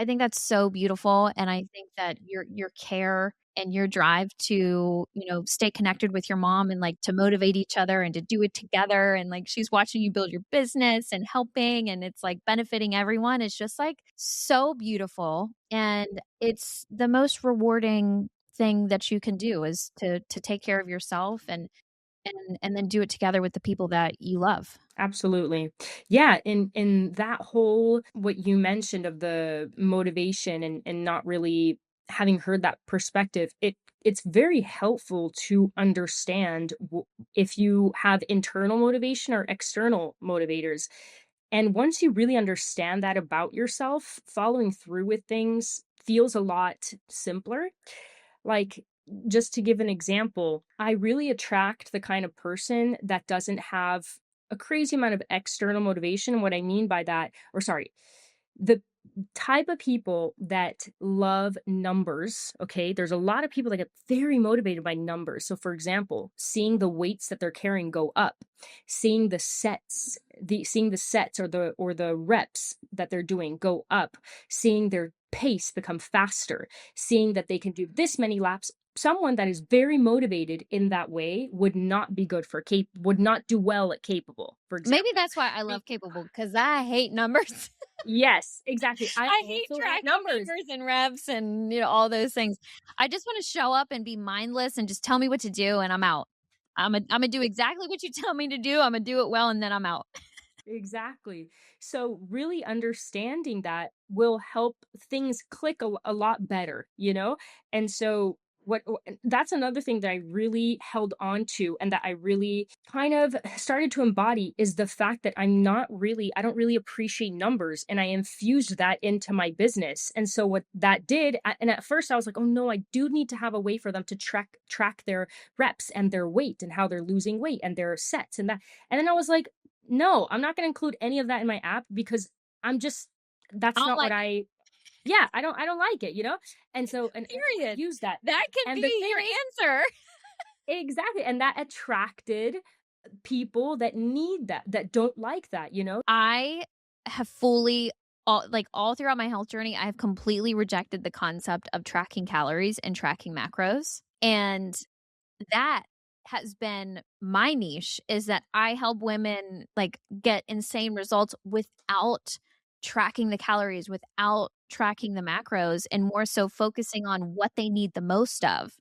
think that's so beautiful. And I think that your care and your drive to, stay connected with your mom and like to motivate each other and to do it together. And like she's watching you build your business and helping, and it's like benefiting everyone. It's just like so beautiful. And it's the most rewarding thing that you can do is to take care of yourself and then do it together with the people that you love. Absolutely. Yeah, in that whole, what you mentioned of the motivation and not really having heard that perspective, it's very helpful to understand if you have internal motivation or external motivators. And once you really understand that about yourself, following through with things feels a lot simpler. Like, just to give an example, I really attract the kind of person that doesn't have a crazy amount of external motivation. What I mean by that, or sorry, the type of people that love numbers, okay? There's a lot of people that get very motivated by numbers. So for example, seeing the weights that they're carrying go up, seeing the sets or the reps that they're doing go up, seeing their pace become faster, seeing that they can do this many laps. Someone that is very motivated in that way would not be good for would not do well at capable, for Maybe example. that's why I love capable, because I hate numbers. Yes, exactly. I I hate also hate tracking numbers. numbers and reps and, all those things. I just wanna show up and be mindless and just tell me what to do, and I'm out. Imma do exactly what you tell me to do, Imma do it well, and then I'm out. Exactly. So really understanding that will help things click a lot better, you know? And so and that's another thing that I really held on to and that I really kind of started to embody is the fact that I don't really appreciate numbers, and I infused that into my business. And so what that did and at first I was like, "Oh no, I do need to have a way for them to track their reps and their weight and how they're losing weight and their sets and that." And then I was like, no, I'm not gonna include any of that in my app because I'm just I that's don't not what like it, yeah, I don't like it, you know? And so and I period. use that. That could And the be thing your answer. exactly, and that attracted people that need that, that don't like that, you know? I have fully all throughout my health journey, I have completely rejected the concept of tracking calories and tracking macros, and that has been my niche, is that I help women, get insane results without tracking the calories, without tracking the macros, and more so focusing on what they need the most of.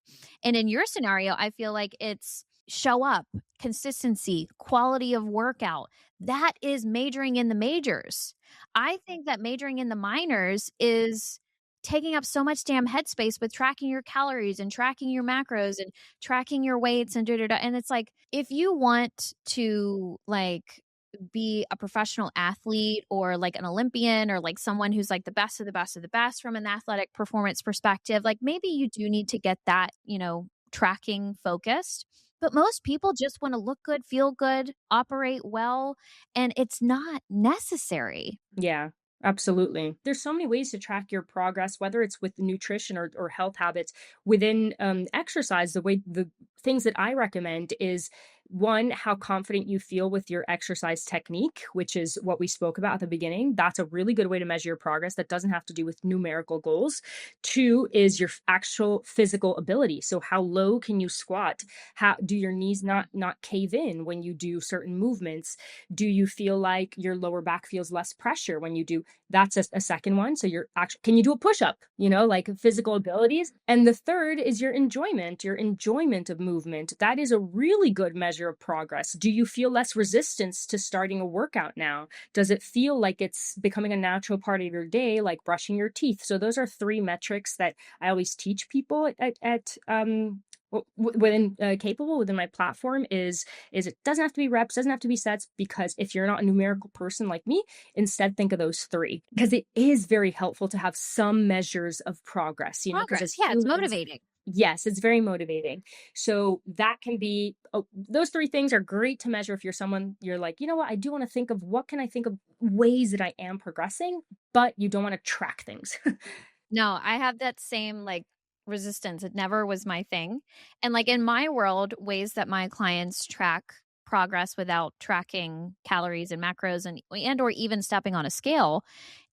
And in your scenario, I feel like it's show up, consistency, quality of workout. That is majoring in the majors. I think that majoring in the minors is taking up so much damn headspace with tracking your calories and tracking your macros and tracking your weights and da da da. And it's like, if you want to be a professional athlete or like an Olympian or like someone who's like the best of the best of the best from an athletic performance perspective, like maybe you do need to get that, tracking focused. But most people just want to look good, feel good, operate well, and it's not necessary. Yeah, absolutely. There's so many ways to track your progress, whether it's with nutrition or health habits within exercise. The things that I recommend is one, how confident you feel with your exercise technique, which is what we spoke about at the beginning. That's a really good way to measure your progress. That doesn't have to do with numerical goals. Two is your actual physical ability. So how low can you squat? How do your knees not cave in when you do certain movements? Do you feel like your lower back feels less pressure when you do that's a second one. So you're actually can you do a push-up, like physical abilities? And the third is your enjoyment of movement. That is a really good measure of progress. Do you feel less resistance to starting a workout now? Does it feel like it's becoming a natural part of your day, like brushing your teeth? So those are three metrics that I always teach people within capable within my platform is it doesn't have to be reps, doesn't have to be sets, because if you're not a numerical person like me, instead think of those three. Because it is very helpful to have some measures of progress, because as Progress. Yeah, it's humans, motivating. yes, it's very motivating. So that can be those three things are great to measure if you're someone you're like, you know what, I do want to think of what can I think of ways that I am progressing, but you don't want to track things. No, I have that same resistance. It never was my thing. And in my world, ways that my clients track progress without tracking calories and macros and or even stepping on a scale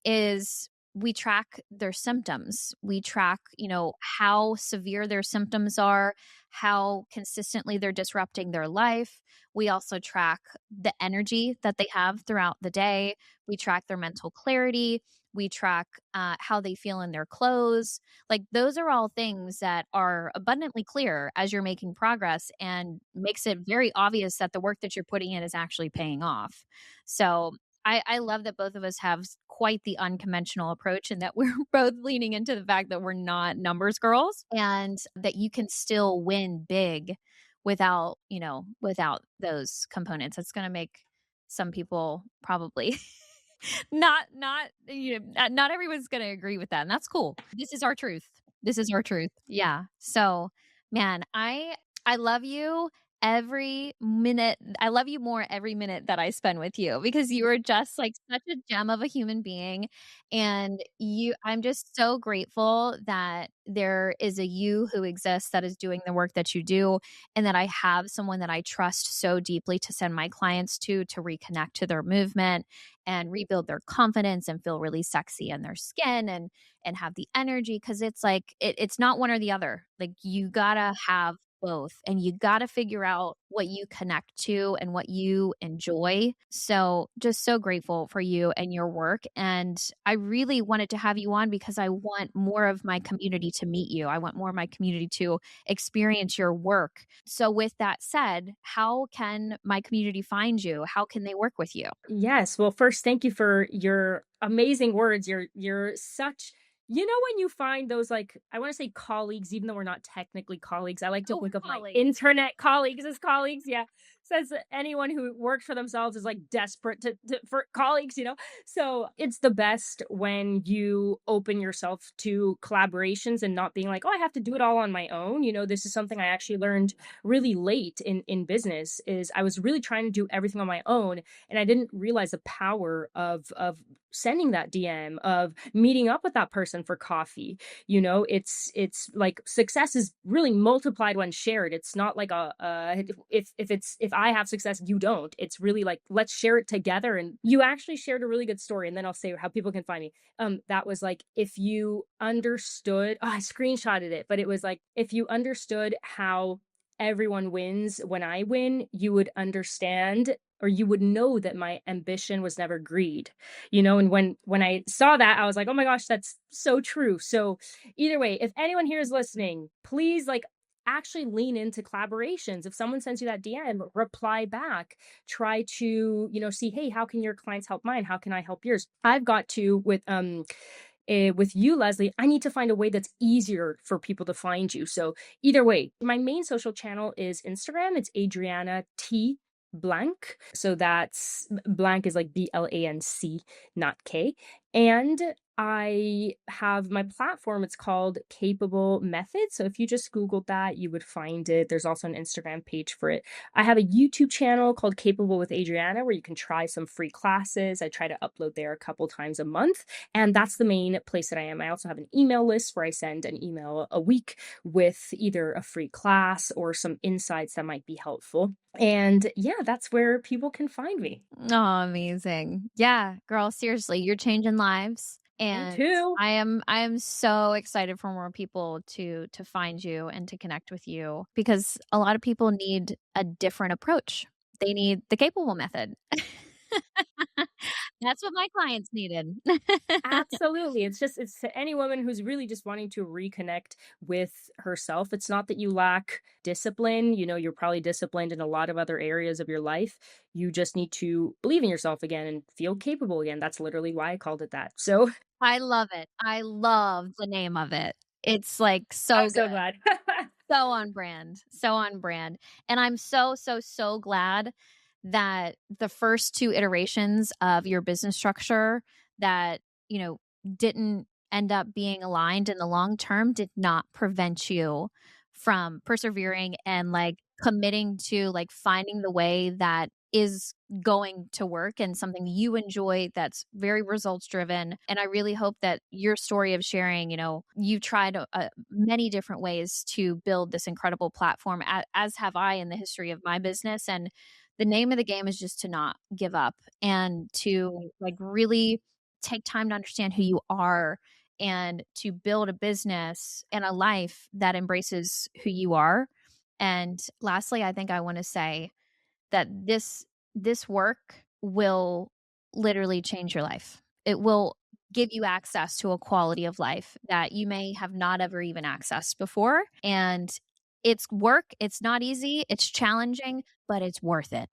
is we track their symptoms. We track, how severe their symptoms are, how consistently they're disrupting their life. We also track the energy that they have throughout the day. We track their mental clarity. We track how they feel in their clothes. Those are all things that are abundantly clear as you're making progress and makes it very obvious that the work that you're putting in is actually paying off. So I love that both of us have quite the unconventional approach and that we're both leaning into the fact that we're not numbers girls and that you can still win big without those components. It's going to make some people probably not everyone's going to agree with that. And that's cool. This is our truth. This is our truth. Yeah. So, man, I love you every minute. I love you more every minute that I spend with you because you are just such a gem of a human being. And I'm just so grateful that there is a you who exists that is doing the work that you do, and that I have someone that I trust so deeply to send my clients to reconnect to their movement and rebuild their confidence and feel really sexy in their skin and have the energy, because it's it's not one or the other. You gotta have both, and you got to figure out what you connect to and what you enjoy. So, just so grateful for you and your work. And I really wanted to have you on because I want more of my community to meet you. I want more of my community to experience your work. So, with that said, how can my community find you? How can they work with you? Yes. Well, first, thank you for your amazing words. You're such, when you find those, like, I want to say colleagues, even though we're not technically colleagues. I like to Oh, think of my colleagues. internet colleagues as colleagues. Yeah. Says that anyone who works for themselves is like desperate for colleagues, So it's the best when you open yourself to collaborations and not being like, oh, I have to do it all on my own. This is something I actually learned really late in business is I was really trying to do everything on my own, and I didn't realize the power of sending that DM, of meeting up with that person for coffee. It's like success is really multiplied when shared. It's not like if I have success, you don't. It's really like, let's share it together. And you actually shared a really good story, and then I'll say how people can find me. That was like, if you understood, oh, I screenshotted it, but it was like, if you understood how everyone wins when I win, you would understand, or you would know that my ambition was never greed. And when I saw that, I was like, "Oh my gosh, that's so true." So either way, if anyone here is listening, please, like, actually lean into collaborations. If someone sends you that DM, reply back. Try to, see, hey, how can your clients help mine? How can I help yours? I've got to with you, Leslie, I need to find a way that's easier for people to find you. So either way, my main social channel is Instagram. It's Adriana T Blanc. So that's blank is like Blanc, not K. And I have my platform. It's called Capable Method. So if you just Googled that, you would find it. There's also an Instagram page for it. I have a YouTube channel called Capable with Adriana where you can try some free classes. I try to upload there a couple times a month. And that's the main place that I am. I also have an email list where I send an email a week with either a free class or some insights that might be helpful. And yeah, that's where people can find me. Oh, amazing. Yeah, girl, seriously, you're changing lives. Me And too. I am so excited for more people to find you and to connect with you because a lot of people need a different approach. They need the capable method. That's what my clients needed. Absolutely. It's to any woman who's really just wanting to reconnect with herself. It's not that you lack discipline. You're probably disciplined in a lot of other areas of your life. You just need to believe in yourself again and feel capable again. That's literally why I called it that. So I love it. I love the name of it. It's like I'm so good. so glad. So on brand, so on brand. And I'm so, so, so glad that the first 2 iterations of your business structure that, you know, didn't end up being aligned in the long term did not prevent you from persevering and, like, committing to, like, finding the way that is going to work and something you enjoy that's very results driven. And I really hope that your story of sharing, you tried many different ways to build this incredible platform, as have I in the history of my business. And the name of the game is just to not give up and to like really take time to understand who you are and to build a business and a life that embraces who you are. And lastly, I think I want to say that this work will literally change your life. It will give you access to a quality of life that you may have not ever even accessed before. And it's work, it's not easy, it's challenging, but it's worth it.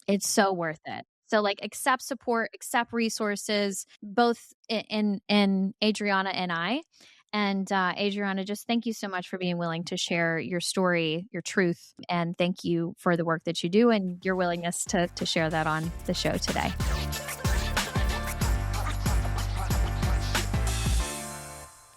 It's so worth it. So like accept support, accept resources, both in Adriana and I. And Adriana, just thank you so much for being willing to share your story, your truth, and thank you for the work that you do and your willingness to share that on the show today.